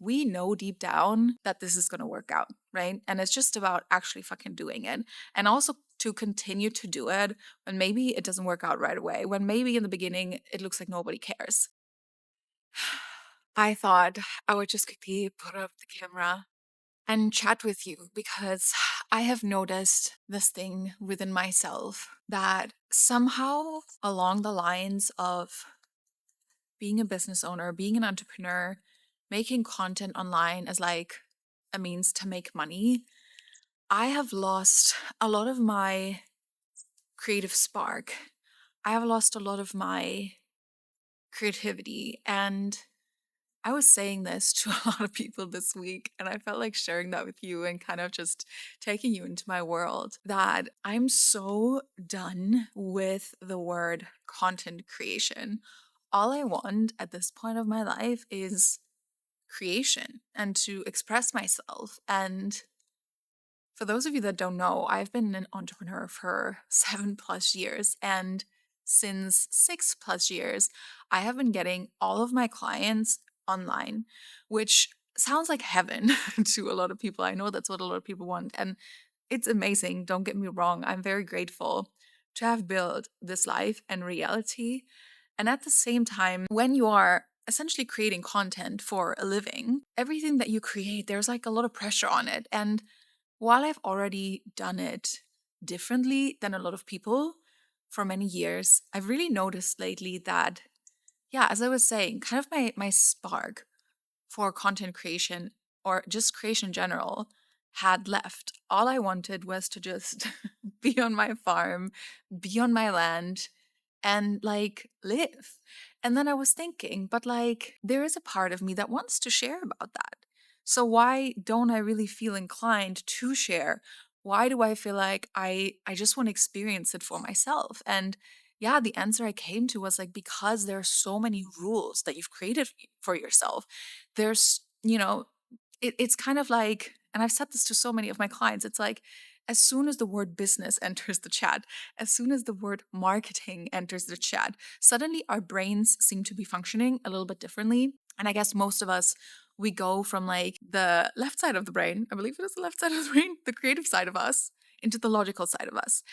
we know deep down that this is going to work out, right? And it's just about actually fucking doing it. And also to continue to do it when maybe it doesn't work out right away, when maybe in the beginning it looks like nobody cares. I thought I would just quickly put up the camera and chat with you because I have noticed this thing within myself that somehow along the lines of being a business owner, being an entrepreneur, making content online as like a means to make money, I have lost a lot of my creative spark. I have lost a lot of my creativity. And I was saying this to a lot of people this week, and I felt like sharing that with you and kind of just taking you into my world that I'm so done with the word content creation. All I want at this point of my life is creation and to express myself. And for those of you that don't know, I've been an entrepreneur for 7+ years. And since 6+ years, I have been getting all of my clients online, which sounds like heaven to a lot of people. I know that's what a lot of people want. And it's amazing. Don't get me wrong. I'm very grateful to have built this life and reality. And at the same time, when you are essentially creating content for a living, everything that you create, there's like a lot of pressure on it. And while I've already done it differently than a lot of people for many years, I've really noticed lately that, yeah, as I was saying, kind of my spark for content creation or just creation in general had left. All I wanted was to just be on my farm, be on my land, and like live. And then I was thinking, but like, there is a part of me that wants to share about that. So why don't I really feel inclined to share? Why do I feel like I just want to experience it for myself? And yeah, the answer I came to was like because there are so many rules that you've created for yourself. There's, it's kind of like, and I've said this to so many of my clients, it's like as soon as the word business enters the chat, as soon as the word marketing enters the chat, suddenly our brains seem to be functioning a little bit differently. And I guess most of us, we go from like the left side of the brain, I believe it is the left side of the brain, the creative side of us, into the logical side of us.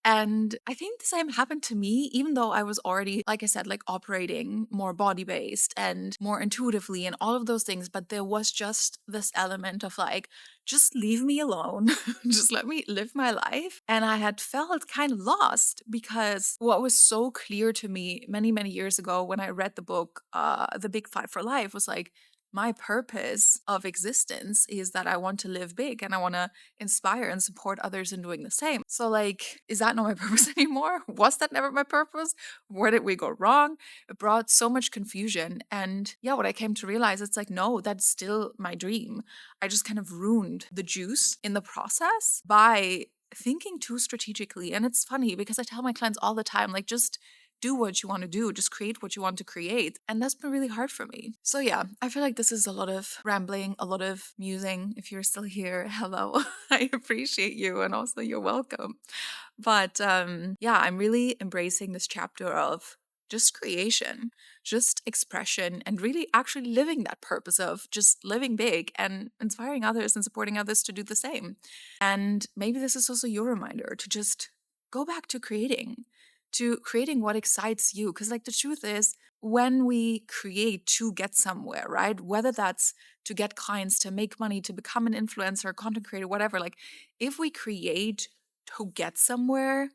And I think the same happened to me, even though I was already, like I said, like operating more body based and more intuitively and all of those things. But there was just this element of like, just leave me alone, just let me live my life. And I had felt kind of lost because what was so clear to me many, many years ago when I read the book, The Big Five for Life, was like, my purpose of existence is that I want to live big and I want to inspire and support others in doing the same. So, like, is that not my purpose anymore? Was that never my purpose? Where did we go wrong? It brought so much confusion. And yeah, what I came to realize, it's like, no, that's still my dream. I just kind of ruined the juice in the process by thinking too strategically. And it's funny because I tell my clients all the time, like, just do what you want to do, just create what you want to create. And that's been really hard for me. So, yeah, I feel like this is a lot of rambling, a lot of musing. If you're still here, hello. I appreciate you and also you're welcome. But yeah, I'm really embracing this chapter of just creation, just expression, and really actually living that purpose of just living big and inspiring others and supporting others to do the same. And maybe this is also your reminder to just go back to creating what excites you. Because, like, the truth is, when we create to get somewhere, right? Whether that's to get clients, to make money, to become an influencer, content creator, whatever, like, if we create to get somewhere,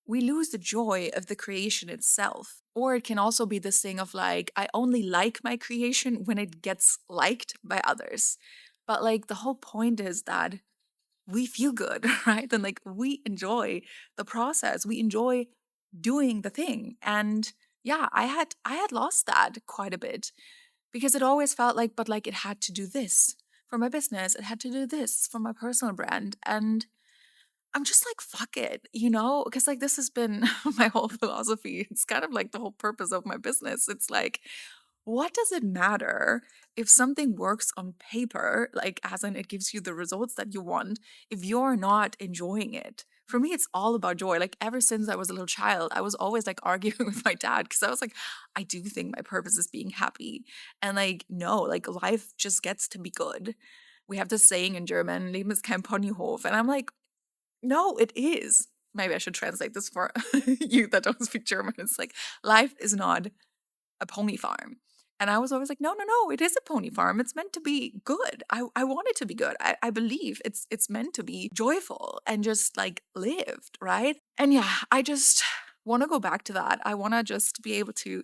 we lose the joy of the creation itself. Or it can also be this thing of like, I only like my creation when it gets liked by others. But like, the whole point is that we feel good, right? And like, we enjoy the process, we enjoy doing the thing. And yeah, I had lost that quite a bit because it always felt like, but like, it had to do this for my business, it had to do this for my personal brand. And I'm just like, fuck it, because like this has been my whole philosophy. It's kind of like the whole purpose of my business. It's like, what does it matter if something works on paper, like as in it gives you the results that you want, if you're not enjoying it For me, it's all about joy. Like ever since I was a little child, I was always like arguing with my dad because I was like, I do think my purpose is being happy. And like, no, like life just gets to be good. We have this saying in German, Leben ist kein Ponyhof. And I'm like, no, it is. Maybe I should translate this for you that don't speak German. It's like, life is not a pony farm. And I was always like, no, no, no, it is a pony farm. It's meant to be good. I want it to be good. I believe it's meant to be joyful and just like lived, right? And yeah, I just want to go back to that. I want to just be able to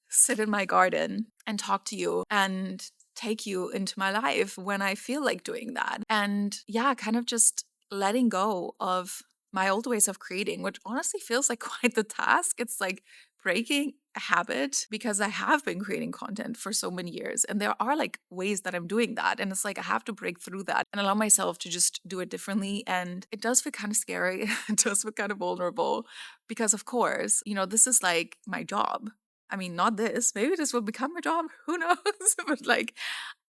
sit in my garden and talk to you and take you into my life when I feel like doing that. And yeah, kind of just letting go of my old ways of creating, which honestly feels like quite the task. It's like breaking a habit because I have been creating content for so many years. And there are like ways that I'm doing that. And it's like I have to break through that and allow myself to just do it differently. And it does feel kind of scary. It does feel kind of vulnerable because, of course, this is like my job. I mean, not this. Maybe this will become my job. Who knows? But like,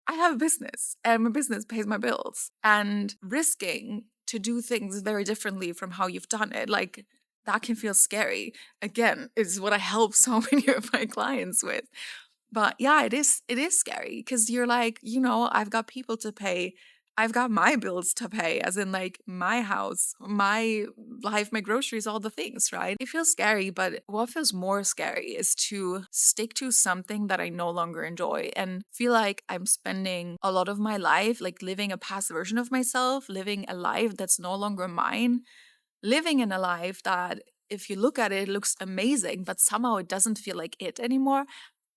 I have a business and my business pays my bills. And risking to do things very differently from how you've done it, like, that can feel scary. Again, is what I help so many of my clients with. But yeah, it is scary because you're like, I've got people to pay. I've got my bills to pay, as in like my house, my life, my groceries, all the things, right? It feels scary, but what feels more scary is to stick to something that I no longer enjoy and feel like I'm spending a lot of my life like living a past version of myself, living a life that's no longer mine, living in a life that if you look at it, it looks amazing, but somehow it doesn't feel like it anymore.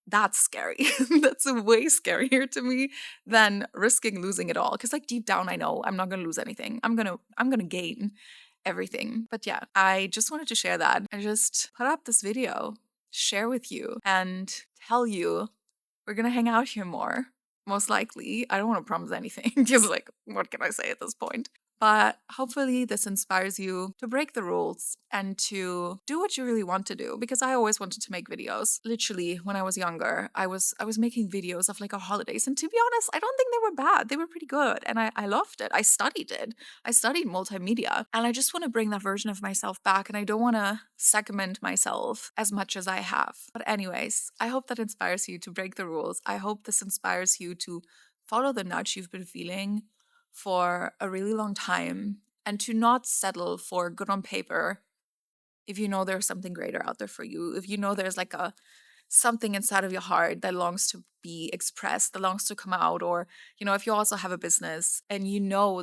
That's scary. That's way scarier to me than risking losing it all. Because like deep down, I know I'm not gonna lose anything. I'm gonna gain everything. But yeah, I just wanted to share that. I just put up this video, share with you, and tell you we're gonna hang out here more. Most likely. I don't want to promise anything. Just like, what can I say at this point? But hopefully, this inspires you to break the rules and to do what you really want to do. Because I always wanted to make videos. Literally, when I was younger, I was making videos of like our holidays. And to be honest, I don't think they were bad. They were pretty good. And I loved it. I studied it. I studied multimedia. And I just want to bring that version of myself back. And I don't want to segment myself as much as I have. But, anyways, I hope that inspires you to break the rules. I hope this inspires you to follow the nudge you've been feeling for a really long time and to not settle for good on paper if you know there's something greater out there for you, if you know there's like a something inside of your heart that longs to be expressed, that longs to come out, or if you also have a business and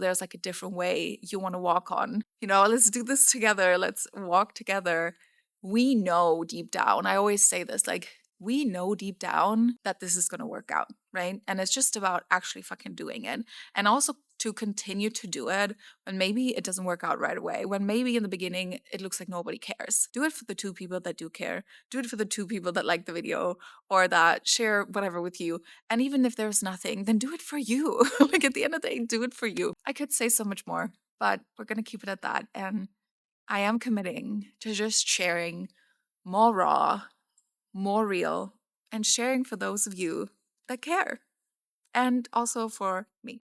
there's like a different way you want to walk on, let's do this together, let's walk together. We know deep down, I always say this, like, we know deep down that this is going to work out, right? And it's just about actually fucking doing it. And also to continue to do it when maybe it doesn't work out right away, when maybe in the beginning it looks like nobody cares. Do it for the two people that do care. Do it for the two people that like the video or that share whatever with you. And even if there's nothing, then do it for you. Like at the end of the day, do it for you. I could say so much more, but we're going to keep it at that. And I am committing to just sharing more raw, more real, and sharing for those of you that care. And also for me.